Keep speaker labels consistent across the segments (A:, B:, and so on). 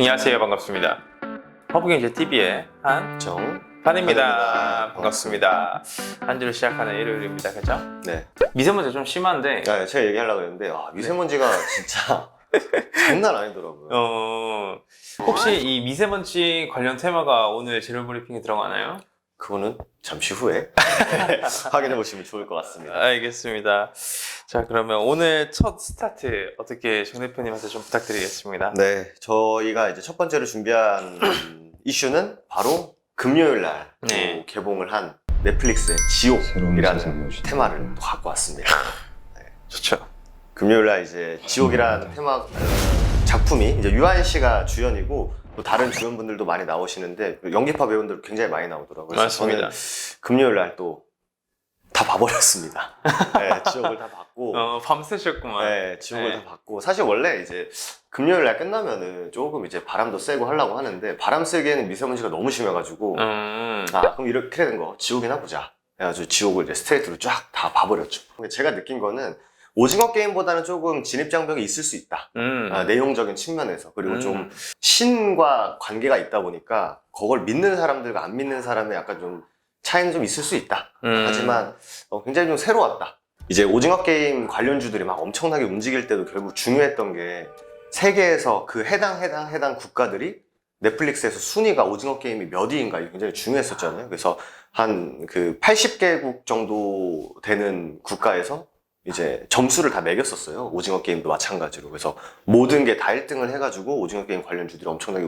A: 안녕하세요. 반갑습니다. 허브경제 TV의 한판입니다. 반갑습니다. 한 주를 시작하는 일요일입니다. 그렇죠?
B: 네.
A: 미세먼지가 좀 심한데
B: 네, 제가 얘기하려고 했는데 미세먼지가 진짜 장난 아니더라고요.
A: 혹시 이 미세먼지 관련 테마가 오늘 재료 브리핑에 들어가나요?
B: 그거는 잠시 후에 확인해 보시면 좋을 것 같습니다.
A: 알겠습니다. 자, 그러면 오늘 첫 스타트 어떻게 정 대표님한테 좀 부탁드리겠습니다.
B: 네, 저희가 이제 첫 번째로 준비한 이슈는 바로 금요일 날
A: 네.
B: 개봉을 한 넷플릭스의 지옥이라는 테마를 또 갖고 왔습니다. 네.
A: 좋죠.
B: 금요일 날 이제 지옥이라는 테마 작품이 이제 유아인 씨가 주연이고 또 다른 주연분들도 많이 나오시는데 연기파 배우들 굉장히 많이 나오더라고요. 그래서
A: 맞습니다.
B: 저는 금요일 날 또 다 봐버렸습니다. 네, 지옥을 다 봤고.
A: 밤새셨구만.
B: 네, 지옥을
A: 네.
B: 다 봤고. 사실 원래 이제 금요일 날 끝나면은 조금 이제 바람도 세고 하려고 하는데 바람 쐬기에는 미세먼지가 너무 심해가지고 그럼 이렇게 된 거 지옥이나 보자. 그래가지고 지옥을 이제 스트레이트로 쫙 다 봐버렸죠. 근데 제가 느낀 거는 오징어 게임보다는 조금 진입장벽이 있을 수 있다. 내용적인 측면에서. 그리고 좀 신과 관계가 있다 보니까 그걸 믿는 사람들과 안 믿는 사람의 약간 좀 차이는 좀 있을 수 있다. 하지만 굉장히 좀 새로웠다. 이제 오징어 게임 관련주들이 막 엄청나게 움직일 때도 결국 중요했던 게 세계에서 그 해당 국가들이 넷플릭스에서 순위가 오징어 게임이 몇 위인가 이게 굉장히 중요했었잖아요. 그래서 한 그 80개국 정도 되는 국가에서 이제 점수를 다 매겼었어요. 오징어 게임도 마찬가지로. 그래서 모든 게 다 1등을 해가지고 오징어 게임 관련주들이 엄청나게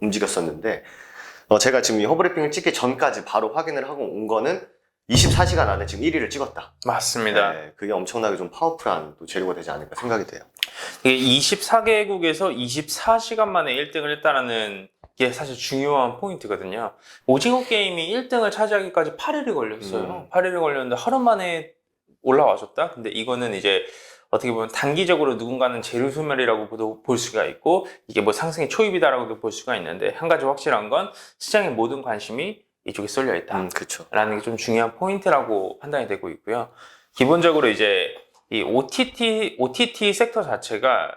B: 움직였었는데 제가 지금 이 허브래핑을 찍기 전까지 바로 확인을 하고 온 거는 24시간 안에 지금 1위를 찍었다.
A: 맞습니다.
B: 네, 그게 엄청나게 좀 파워풀한 또 재료가 되지 않을까 생각이 돼요.
A: 이게 24개국에서 24시간 만에 1등을 했다는 게 사실 중요한 포인트거든요. 오징어 게임이 1등을 차지하기까지 8일이 걸렸어요. 8일이 걸렸는데 하루 만에 올라와줬다? 근데 이거는 이제 어떻게 보면 단기적으로 누군가는 재료 소멸이라고도 볼 수가 있고 이게 뭐 상승의 초입이다라고도 볼 수가 있는데 한 가지 확실한 건 시장의 모든 관심이 이쪽에 쏠려 있다.
B: 그쵸.
A: 라는 게 좀 중요한 포인트라고 판단이 되고 있고요. 기본적으로 이제 이 OTT 섹터 자체가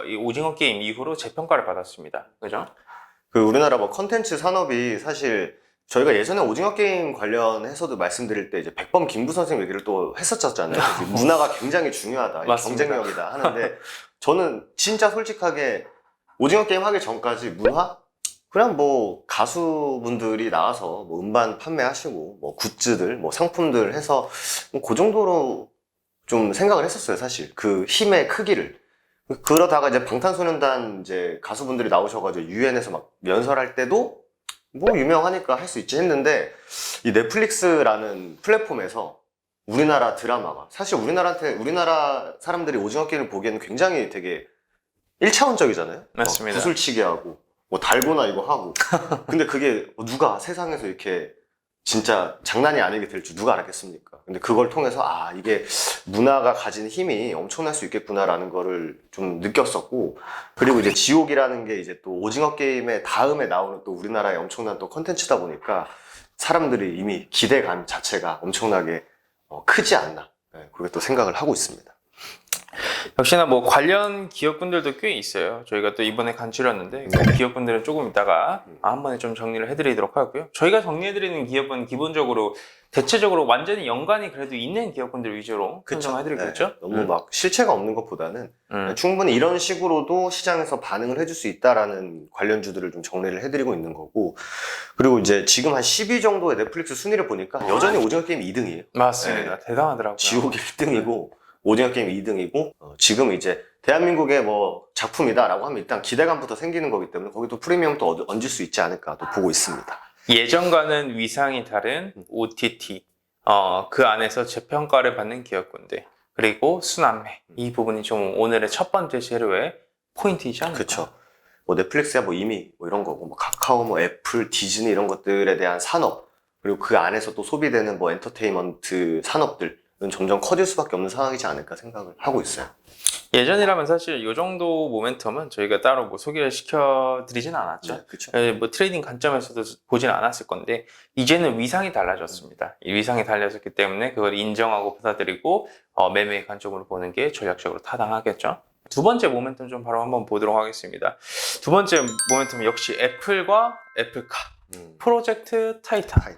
A: 이 오징어 게임 이후로 재평가를 받았습니다. 그죠?
B: 그 우리나라 뭐 컨텐츠 산업이 사실 저희가 예전에 오징어 게임 관련해서도 말씀드릴 때 이제 백범 김부 선생님 얘기를 또 했었잖아요. 문화가 굉장히 중요하다. 경쟁력이다 하는데 저는 진짜 솔직하게 오징어 게임 하기 전까지 문화? 그냥 뭐 가수분들이 나와서 뭐 음반 판매하시고 뭐 굿즈들 뭐 상품들 해서 그 정도로 좀 생각을 했었어요. 사실 그 힘의 크기를. 그러다가 이제 방탄소년단 이제 가수분들이 나오셔가지고 유엔에서 막 연설할 때도 뭐 유명하니까 할 수 있지 했는데 이 넷플릭스라는 플랫폼에서 우리나라 드라마가 사실 우리나라 사람들이 오징어 게임을 보기에는 굉장히 되게 1차원적이잖아요.
A: 맞습니다.
B: 구슬치기 하고 뭐 달고나 이거 하고 근데 그게 누가 세상에서 이렇게 진짜 장난이 아니게 될 줄 누가 알았겠습니까? 근데 그걸 통해서 이게 문화가 가진 힘이 엄청날 수 있겠구나라는 거를 좀 느꼈었고 그리고 이제 지옥이라는 게 이제 또 오징어 게임의 다음에 나오는 또 우리나라의 엄청난 또 컨텐츠다 보니까 사람들이 이미 기대감 자체가 엄청나게 크지 않나 그렇게 또 생각을 하고 있습니다.
A: 역시나 뭐 관련 기업분들도 꽤 있어요. 저희가 또 이번에 간추렸는데 그 기업분들은 조금 이따가 한 번에 좀 정리를 해드리도록 하고요. 저희가 정리해드리는 기업은 기본적으로 대체적으로 완전히 연관이 그래도 있는 기업분들 위주로 선정해드리고 있죠.
B: 너무 막 실체가 없는 것보다는 충분히 이런 식으로도 시장에서 반응을 해줄 수 있다라는 관련주들을 좀 정리를 해드리고 있는 거고 그리고 이제 지금 한 10위 정도의 넷플릭스 순위를 보니까 여전히 오징어 게임 2등이에요.
A: 맞습니다. 대단하더라고요.
B: 지옥이 1등이고 오징어 게임 2등이고 지금 이제 대한민국의 뭐 작품이다라고 하면 일단 기대감부터 생기는 거기 때문에 거기도 프리미엄도 얹을 수 있지 않을까 또 보고 있습니다.
A: 예전과는 위상이 다른 OTT 그 안에서 재평가를 받는 기업군들 그리고 순환매 이 부분이 좀 오늘의 첫 번째 재료의 포인트이지 않을까?
B: 그렇죠. 뭐 넷플릭스야 뭐 이미 뭐 이런 거고 뭐 카카오 뭐 애플 디즈니 이런 것들에 대한 산업 그리고 그 안에서 또 소비되는 뭐 엔터테인먼트 산업들 점점 커질 수밖에 없는 상황이지 않을까 생각을 하고 있어요.
A: 예전이라면 사실 이 정도 모멘텀은 저희가 따로 뭐 소개를 시켜드리진 않았죠.
B: 네, 그렇죠.
A: 뭐 트레이딩 관점에서도 보진 않았을 건데 이제는 위상이 달라졌습니다. 이 위상이 달라졌기 때문에 그걸 인정하고 받아들이고 매매의 관점으로 보는 게 전략적으로 타당하겠죠. 두 번째 모멘텀 좀 바로 한번 보도록 하겠습니다. 두 번째 모멘텀은 역시 애플과 애플카 프로젝트 타이탄.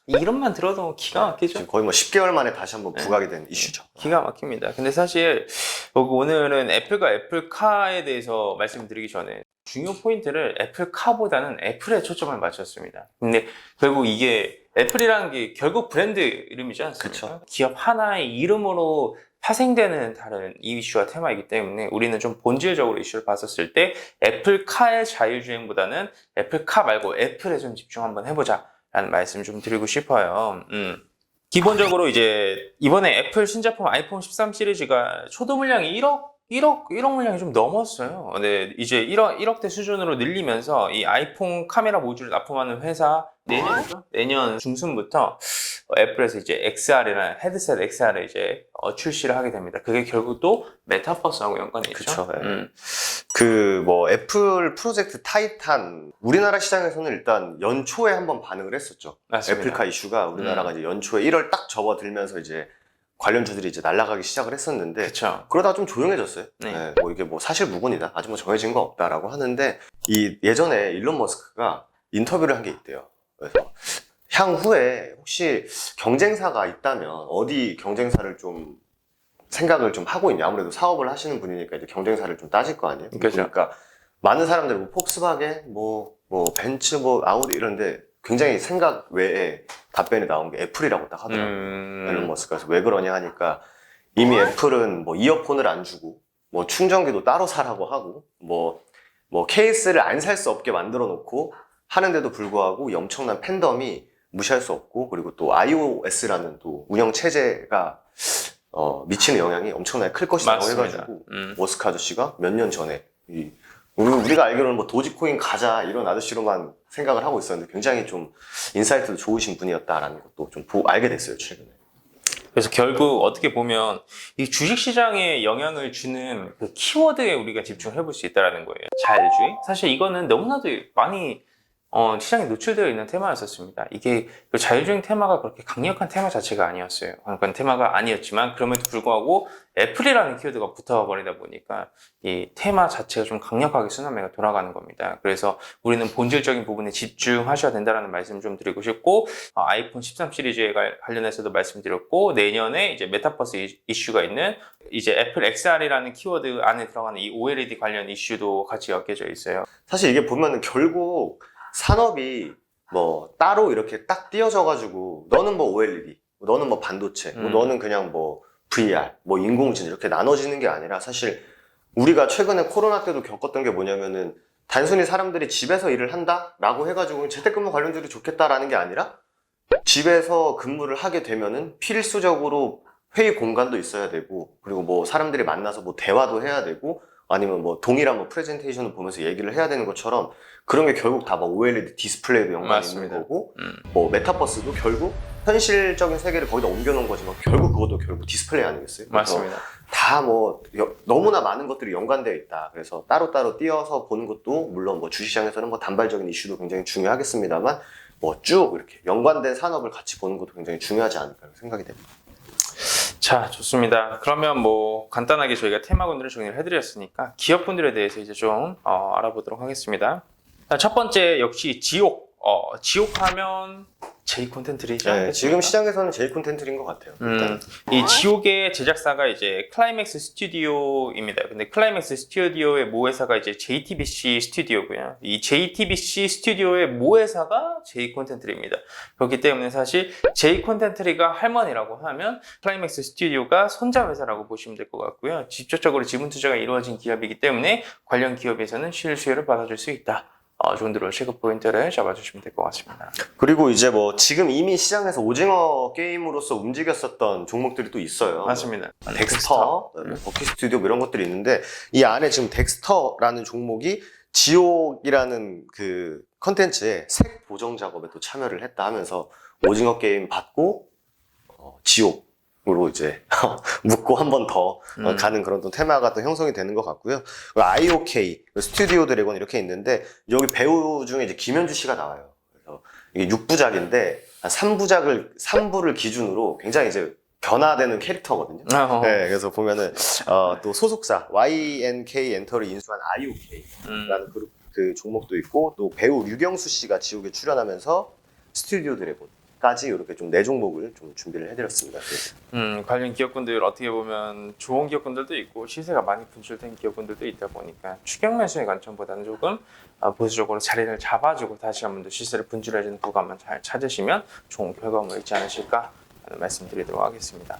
A: 이름만 들어도 기가 막히죠.
B: 지금 거의 뭐 10개월 만에 다시 한번 부각이 된 이슈죠.
A: 기가 막힙니다. 근데 사실 오늘은 애플과 애플카에 대해서 말씀드리기 전에 중요 포인트를 애플카보다는 애플에 초점을 맞췄습니다. 근데 결국 이게 애플이라는 게 결국 브랜드 이름이지 않습니까?
B: 그쵸.
A: 기업 하나의 이름으로 파생되는 다른 이슈와 테마이기 때문에 우리는 좀 본질적으로 이슈를 봤었을 때 애플카의 자율주행보다는 애플카 말고 애플에 좀 집중 한번 해보자 라는 말씀 좀 드리고 싶어요. 기본적으로 이제 이번에 애플 신제품 아이폰 13 시리즈가 초도 물량이 1억 물량이 좀 넘었어요. 근데 이제 1억대 수준으로 늘리면서 이 아이폰 카메라 모듈을 납품하는 회사 내년 중순부터 애플에서 이제 XR이나 헤드셋 XR을 이제 출시를 하게 됩니다. 그게 결국 또 메타버스하고 연관이 있죠.
B: 그쵸. 그 뭐 애플 프로젝트 타이탄 우리나라 시장에서는 일단 연초에 한번 반응을 했었죠.
A: 맞습니다.
B: 애플카 이슈가 우리나라가 이제 연초에 1월 딱 접어들면서 이제 관련주들이 이제 날아가기 시작을 했었는데
A: 그렇죠.
B: 그러다가 좀 조용해졌어요.
A: 네.
B: 네, 뭐 이게 뭐 사실 무근이다. 아직 뭐 정해진 거 없다라고 하는데 이 예전에 일론 머스크가 인터뷰를 한 게 있대요. 그래서 향후에 혹시 경쟁사가 있다면 어디 경쟁사를 좀 생각을 좀 하고 있냐. 아무래도 사업을 하시는 분이니까 이제 경쟁사를 좀 따질 거 아니에요.
A: 그렇죠.
B: 그러니까 많은 사람들 뭐 폭스바겐, 뭐 벤츠, 뭐 아우디 이런데 굉장히 생각 외에 답변이 나온 게 애플이라고 딱 하더라고요. 일론 머스크가. 그래서 왜 그러냐 하니까 이미 애플은 뭐 이어폰을 안 주고 뭐 충전기도 따로 사라고 하고 뭐 케이스를 안 살 수 없게 만들어 놓고 하는데도 불구하고 이 엄청난 팬덤이 무시할 수 없고 그리고 또 iOS라는 또 운영 체제가 미치는 영향이 엄청나게 클 것이라고
A: 맞습니다.
B: 해가지고 머스크 아저씨가 몇 년 전에 우리가 알기로는 뭐 도지코인 가자 이런 아저씨로만 생각을 하고 있었는데 굉장히 좀 인사이트도 좋으신 분이었다라는 것도 좀 알게 됐어요 최근에.
A: 그래서 결국 어떻게 보면 이 주식시장에 영향을 주는 그 키워드에 우리가 집중해 볼 수 있다는 거예요. 자율주의? 사실 이거는 너무나도 많이 시장에 노출되어 있는 테마였었습니다. 이게 그 자율주행 테마가 그렇게 강력한 테마 자체가 아니었어요. 그러니까 테마가 아니었지만 그럼에도 불구하고 애플이라는 키워드가 붙어버리다 보니까 이 테마 자체가 좀 강력하게 순환매가 돌아가는 겁니다. 그래서 우리는 본질적인 부분에 집중하셔야 된다는 말씀 좀 드리고 싶고 아이폰 13 시리즈에 관련해서도 말씀드렸고 내년에 이제 메타버스 이슈가 있는 이제 애플 XR이라는 키워드 안에 들어가는 이 OLED 관련 이슈도 같이 엮여져 있어요.
B: 사실 이게 보면은 결국 산업이 뭐 따로 이렇게 딱 띄어져가지고 너는 뭐 OLED, 너는 뭐 반도체, 너는 그냥 뭐 VR, 뭐 인공지능 이렇게 나눠지는 게 아니라 사실 우리가 최근에 코로나 때도 겪었던 게 뭐냐면은 단순히 사람들이 집에서 일을 한다라고 해가지고 재택근무 관련주도 좋겠다라는 게 아니라 집에서 근무를 하게 되면은 필수적으로 회의 공간도 있어야 되고 그리고 뭐 사람들이 만나서 뭐 대화도 해야 되고 아니면 뭐 동일한 뭐 프레젠테이션을 보면서 얘기를 해야 되는 것처럼 그런 게 결국 다 뭐 OLED 디스플레이도 연관이
A: 맞습니다.
B: 있는 거고 뭐 메타버스도 결국 현실적인 세계를 거기다 옮겨놓은 거지만 결국 그것도 결국 디스플레이 아니겠어요?
A: 맞습니다.
B: 다 뭐 너무나 많은 것들이 연관되어 있다. 그래서 따로따로 띄어서 보는 것도 물론 뭐 주식시장에서는 뭐 단발적인 이슈도 굉장히 중요하겠습니다만 뭐 쭉 이렇게 연관된 산업을 같이 보는 것도 굉장히 중요하지 않을까 생각이 됩니다.
A: 자, 좋습니다. 그러면 뭐 간단하게 저희가 테마군들을 정리를 해드렸으니까 기업분들에 대해서 이제 좀 알아보도록 하겠습니다. 자, 첫 번째 역시 지옥. 지옥하면 J 콘텐츠리죠.
B: 네, 지금 시장에서는 제일 콘텐츠인 것 같아요. 일단.
A: 이 지옥의 제작사가 이제 클라이맥스 스튜디오입니다. 근데 클라이맥스 스튜디오의 모회사가 이제 JTBC 스튜디오고요. 이 JTBC 스튜디오의 모회사가 J 콘텐츠리입니다. 그렇기 때문에 사실 J 콘텐츠리가 할머니라고 하면 클라이맥스 스튜디오가 손자 회사라고 보시면 될 것 같고요. 직접적으로 지분 투자가 이루어진 기업이기 때문에 관련 기업에서는 실수요를 받아줄 수 있다. 정도로 시급 포인트를 잡아주시면 될 것 같습니다.
B: 그리고 이제 뭐 지금 이미 시장에서 오징어 게임으로서 움직였었던 종목들이 또 있어요.
A: 맞습니다.
B: 덱스터, 버키 스튜디오 이런 것들이 있는데 이 안에 지금 덱스터라는 종목이 지옥이라는 그 컨텐츠에 색 보정 작업에 또 참여를 했다 하면서 오징어 게임 받고 지옥으로 이제 묻고 한 번 더 가는 그런 또 테마가 또 형성이 되는 것 같고요. IOK, 스튜디오 드래곤 이렇게 있는데 여기 배우 중에 이제 김현주 씨가 나와요. 그래서 이게 6부작인데 3부를 기준으로 굉장히 이제 변화되는 캐릭터거든요. 네, 그래서 보면은 또 소속사 YNK 엔터를 인수한 IOK라는 그 종목도 있고 또 배우 류경수 씨가 지옥에 출연하면서 스튜디오 드래곤까지 이렇게 좀 4종목을 좀 준비를 해드렸습니다.
A: 관련 기업군들 어떻게 보면 좋은 기업군들도 있고 시세가 많이 분출된 기업군들도 있다 보니까 추격 매수의 관점보다는 조금 보수적으로 자리를 잡아주고 다시 한번 더 시세를 분출해주는 구간만 잘 찾으시면 좋은 결과물 있지 않으실까 하는 말씀드리도록 하겠습니다.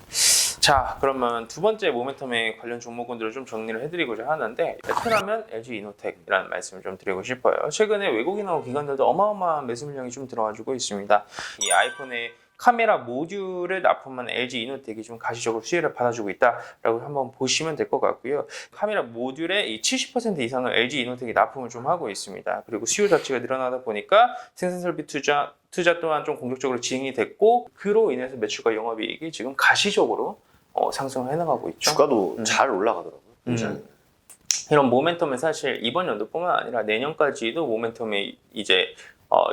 A: 자, 그러면 두 번째 모멘텀의 관련 종목군들을 좀 정리를 해드리고자 하는데 베트남은 LG이노텍이라는 말씀을 좀 드리고 싶어요. 최근에 외국인하고 기관들도 어마어마한 매수 물량이 좀 들어와주고 있습니다. 이 아이폰의 카메라 모듈을 납품한 LG이노텍이 좀 가시적으로 수혜를 받아주고 있다라고 한번 보시면 될 것 같고요. 카메라 모듈의 이 70% 이상을 LG이노텍이 납품을 좀 하고 있습니다. 그리고 수요 자체가 늘어나다 보니까 생산설비 투자 또한 좀 공격적으로 진행이 됐고 그로 인해서 매출과 영업이익이 지금 가시적으로 상승을 해나가고 있죠.
B: 주가도 잘 올라가더라고요. 굉장히.
A: 이런 모멘텀은 사실 이번 연도뿐만 아니라 내년까지도 모멘텀이 이제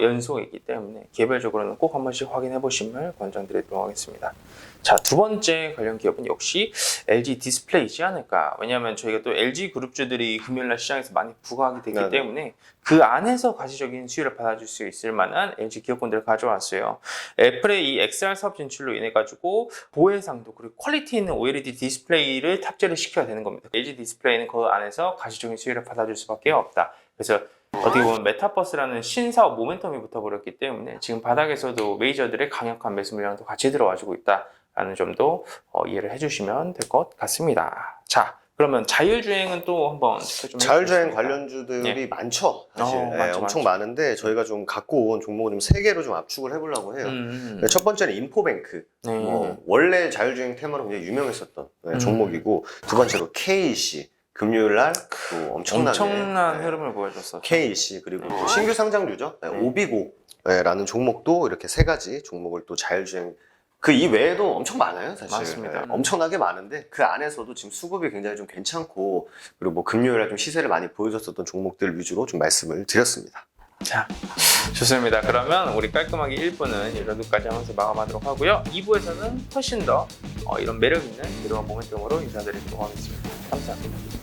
A: 연속이기 때문에 개별적으로는 꼭 한 번씩 확인해 보심을 권장드리도록 하겠습니다. 자, 두 번째 관련 기업은 역시 LG 디스플레이지 않을까. 왜냐하면 저희가 또 LG 그룹주들이 금요일날 시장에서 많이 부각이 되기 때문에 그 안에서 가시적인 수혜를 받아줄 수 있을 만한 LG 기업군들을 가져왔어요. 애플의 이 XR 사업 진출로 인해 가지고 보해상도 그리고 퀄리티 있는 OLED 디스플레이를 탑재를 시켜야 되는 겁니다. LG 디스플레이는 그 안에서 가시적인 수혜를 받아줄 수밖에 없다. 그래서 어떻게 보면 메타버스라는 신사업 모멘텀이 붙어버렸기 때문에 지금 바닥에서도 메이저들의 강력한 매수 물량도 같이 들어와주고 있다라는 점도 이해를 해주시면 될 것 같습니다. 자, 그러면 자율주행은 또 한번 좀
B: 자율주행 관련주들이 많죠. 사실
A: 많죠,
B: 엄청
A: 많죠.
B: 많은데 저희가 좀 갖고 온 종목을 좀 3개로 좀 압축을 해보려고 해요. 첫 번째는 인포뱅크. 원래 자율주행 테마로 굉장히 유명했었던 종목이고 두 번째로 KC. 금요일날 또
A: 엄청난 흐름을 보여줬었죠.
B: KC 그리고 또 신규 상장주죠. 오비고라는 종목도 이렇게 3가지 종목을 또 자율주행 그 이외에도 엄청 많아요, 사실.
A: 맞습니다.
B: 엄청나게 많은데 그 안에서도 지금 수급이 굉장히 좀 괜찮고 그리고 뭐 금요일에 좀 시세를 많이 보여줬었던 종목들 위주로 좀 말씀을 드렸습니다.
A: 자, 좋습니다. 그러면 우리 깔끔하게 1부는 이 정도까지 하면서 마감하도록 하고요. 2부에서는 훨씬 더 이런 매력 있는 이런 모멘텀으로 인사드리도록 하겠습니다. 감사합니다.